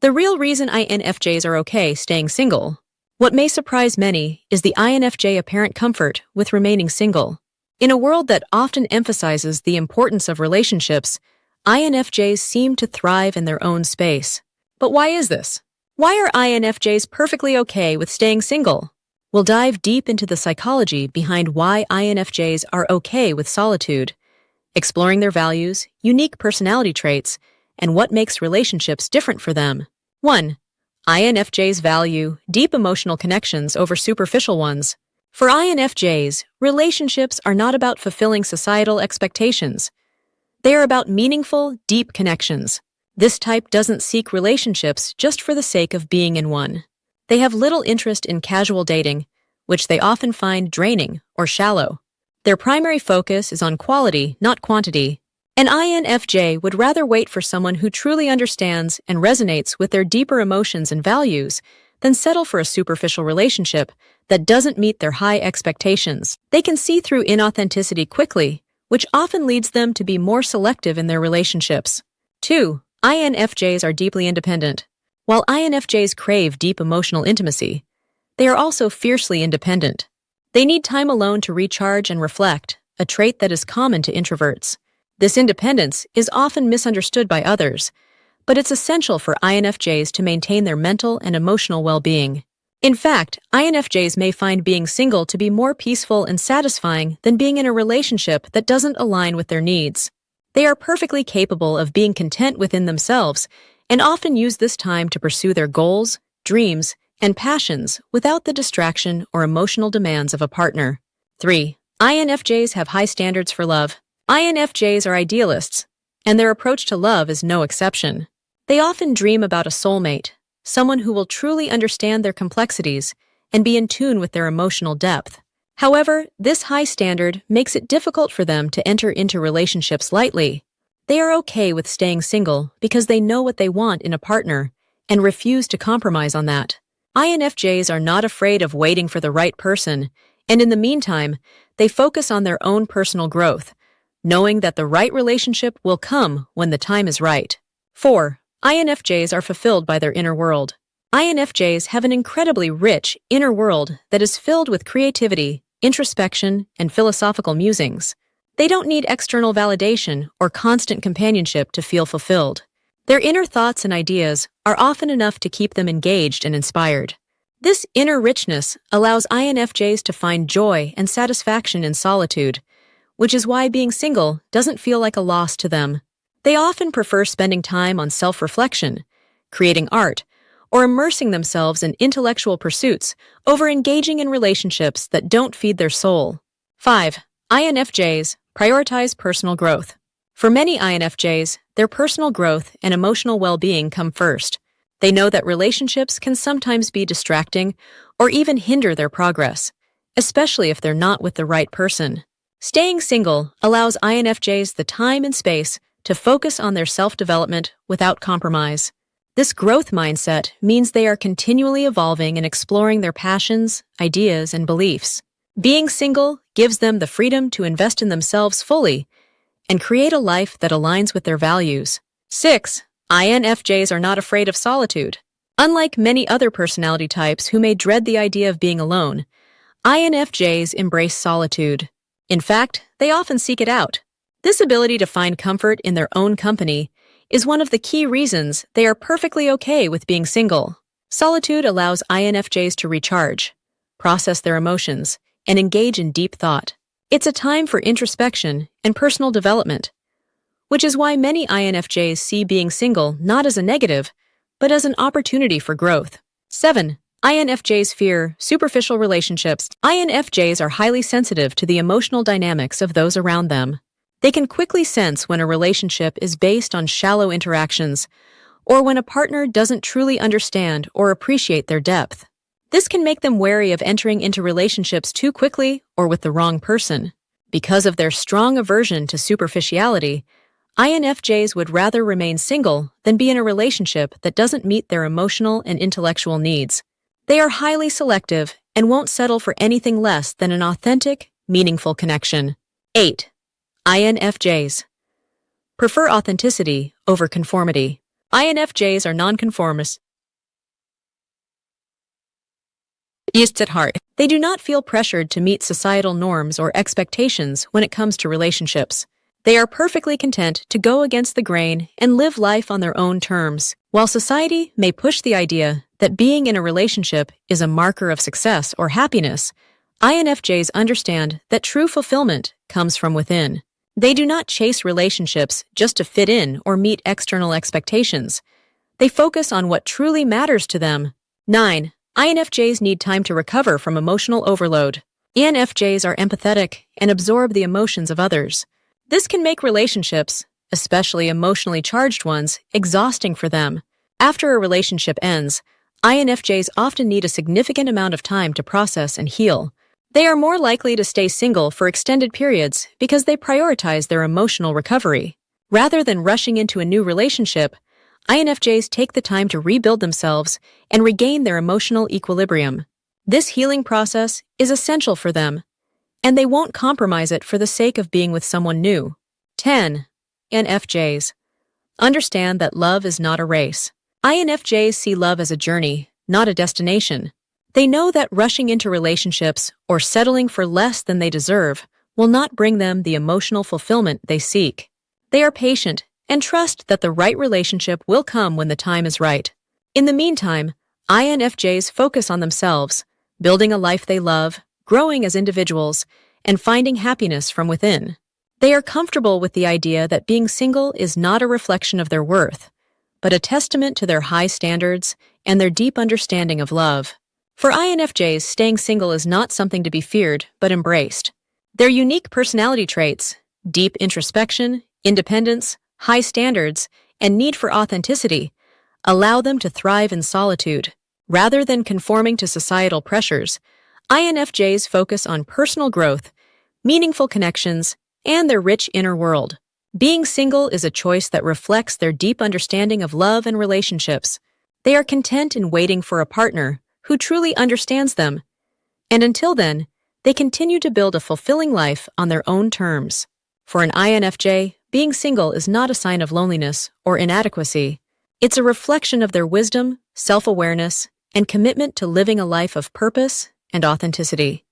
The real reason INFJs are okay staying single. What may surprise many is the INFJ apparent comfort with remaining single. In a world that often emphasizes the importance of relationships, INFJs seem to thrive in their own space. But why is this? Why are INFJs perfectly okay with staying single? We'll dive deep into the psychology behind why INFJs are okay with solitude, exploring their values, unique personality traits, and what makes relationships different for them. 1. INFJs value deep emotional connections over superficial ones. For INFJs, relationships are not about fulfilling societal expectations. They are about meaningful, deep connections. This type doesn't seek relationships just for the sake of being in one. They have little interest in casual dating, which they often find draining or shallow. Their primary focus is on quality, not quantity. An INFJ would rather wait for someone who truly understands and resonates with their deeper emotions and values than settle for a superficial relationship that doesn't meet their high expectations. They can see through inauthenticity quickly, which often leads them to be more selective in their relationships. 2. INFJs are deeply independent. While INFJs crave deep emotional intimacy, they are also fiercely independent. They need time alone to recharge and reflect, a trait that is common to introverts. This independence is often misunderstood by others, but it's essential for INFJs to maintain their mental and emotional well-being. In fact, INFJs may find being single to be more peaceful and satisfying than being in a relationship that doesn't align with their needs. They are perfectly capable of being content within themselves and often use this time to pursue their goals, dreams, and passions without the distraction or emotional demands of a partner. 3. INFJs have high standards for love. INFJs are idealists, and their approach to love is no exception. They often dream about a soulmate, someone who will truly understand their complexities and be in tune with their emotional depth. However, this high standard makes it difficult for them to enter into relationships lightly. They are okay with staying single because they know what they want in a partner and refuse to compromise on that. INFJs are not afraid of waiting for the right person, and in the meantime, they focus on their own personal growth, knowing that the right relationship will come when the time is right. 4. INFJs are fulfilled by their inner world. INFJs have an incredibly rich inner world that is filled with creativity, introspection, and philosophical musings. They don't need external validation or constant companionship to feel fulfilled. Their inner thoughts and ideas are often enough to keep them engaged and inspired. This inner richness allows INFJs to find joy and satisfaction in solitude, which is why being single doesn't feel like a loss to them. They often prefer spending time on self-reflection, creating art, or immersing themselves in intellectual pursuits over engaging in relationships that don't feed their soul. 5. INFJs prioritize personal growth. For many INFJs, their personal growth and emotional well-being come first. They know that relationships can sometimes be distracting or even hinder their progress, especially if they're not with the right person. Staying single allows INFJs the time and space to focus on their self-development without compromise. This growth mindset means they are continually evolving and exploring their passions, ideas, and beliefs. Being single gives them the freedom to invest in themselves fully and create a life that aligns with their values. 6. INFJs are not afraid of solitude. Unlike many other personality types who may dread the idea of being alone, INFJs embrace solitude. In fact, they often seek it out. This ability to find comfort in their own company is one of the key reasons they are perfectly okay with being single. Solitude allows INFJs to recharge, process their emotions, and engage in deep thought. It's a time for introspection and personal development, which is why many INFJs see being single not as a negative, but as an opportunity for growth. 7. INFJs fear superficial relationships. INFJs are highly sensitive to the emotional dynamics of those around them. They can quickly sense when a relationship is based on shallow interactions, or when a partner doesn't truly understand or appreciate their depth. This can make them wary of entering into relationships too quickly or with the wrong person. Because of their strong aversion to superficiality, INFJs would rather remain single than be in a relationship that doesn't meet their emotional and intellectual needs. They are highly selective and won't settle for anything less than an authentic, meaningful connection. 8. INFJs prefer authenticity over conformity. INFJs are nonconformists at heart. They do not feel pressured to meet societal norms or expectations when it comes to relationships. They are perfectly content to go against the grain and live life on their own terms. While society may push the idea that being in a relationship is a marker of success or happiness, INFJs understand that true fulfillment comes from within. They do not chase relationships just to fit in or meet external expectations. They focus on what truly matters to them. 9. INFJs need time to recover from emotional overload. INFJs are empathetic and absorb the emotions of others. This can make relationships, especially emotionally charged ones, exhausting for them. After a relationship ends, INFJs often need a significant amount of time to process and heal. They are more likely to stay single for extended periods because they prioritize their emotional recovery. Rather than rushing into a new relationship, INFJs take the time to rebuild themselves and regain their emotional equilibrium. This healing process is essential for them, and they won't compromise it for the sake of being with someone new. 10. INFJs understand that love is not a race. INFJs see love as a journey, not a destination. They know that rushing into relationships or settling for less than they deserve will not bring them the emotional fulfillment they seek. They are patient and trust that the right relationship will come when the time is right. In the meantime, INFJs focus on themselves, building a life they love, growing as individuals, and finding happiness from within. They are comfortable with the idea that being single is not a reflection of their worth, but a testament to their high standards and their deep understanding of love. For INFJs, staying single is not something to be feared, but embraced. Their unique personality traits, deep introspection, independence, high standards, and need for authenticity allow them to thrive in solitude. Rather than conforming to societal pressures, INFJs focus on personal growth, meaningful connections, and their rich inner world. Being single is a choice that reflects their deep understanding of love and relationships. They are content in waiting for a partner who truly understands them, and until then, they continue to build a fulfilling life on their own terms. For an INFJ, being single is not a sign of loneliness or inadequacy. It's a reflection of their wisdom, self-awareness, and commitment to living a life of purpose and authenticity.